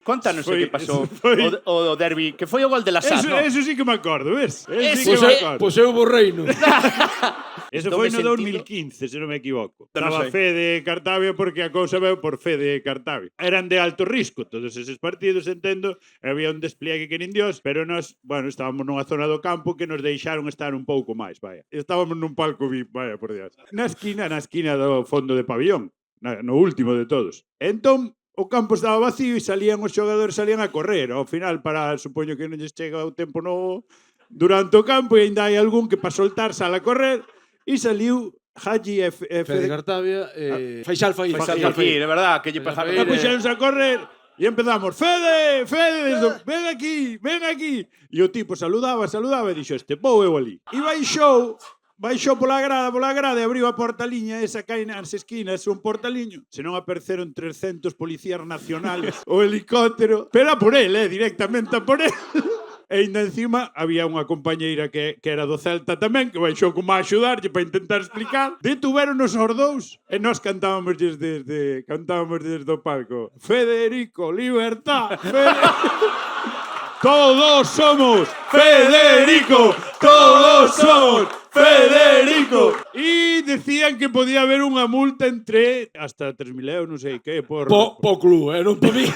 Contanos o que pasou foi- o derbi, que foi o gol de la SAD, non? Eso sí que me acordo, ves? Ese Sí que me acordo. Pois eu borreino. Eso Doble foi no sentido. 2015, se non me equivoco. Non Estaba sei. Fede Cartavia porque a cousa veu por Fede Cartavia. Eran de alto risco todos eses partidos, entendo. Había un despliegue que nin Dios, pero nós, bueno, estábamos nunha zona do campo que nos deixaron estar un pouco máis, vaya. Estábamos nun palco VIP, vaya, por Dios. Na esquina do fondo de pabillón, no último de todos. Entón, o campo estaba vacío e salían os xogadores, salían a correr. Ao final, supoño que non lles chega o tempo durante o campo e ainda hai algún que para soltar sale a correr e saliu Haji Fede Cartavia, Faisal Faí. De verdad, que lle pasaron. Faisal Faí. Puxéronse a correr e empezamos, Fede, ven aquí. E o tipo saludaba e dixo, vou eu ali. E baixou pola grada e abriu a portaliña esa que hai nas esquinas, un portaliño. Se non apareceron 300 policías nacionales o helicóptero, pero a por él, directamente a por él. E ainda encima había unha compañeira que era do Celta tamén, que baixou como a axudarlle para intentar explicar. Detuveronos os dous e nós cantábamos desde o palco. Federico, libertad, Todos somos Federico, todos somos Federico. E decían que podía haber unha multa entre hasta 3.000 euros, non sei que, por... Po club, non po mí.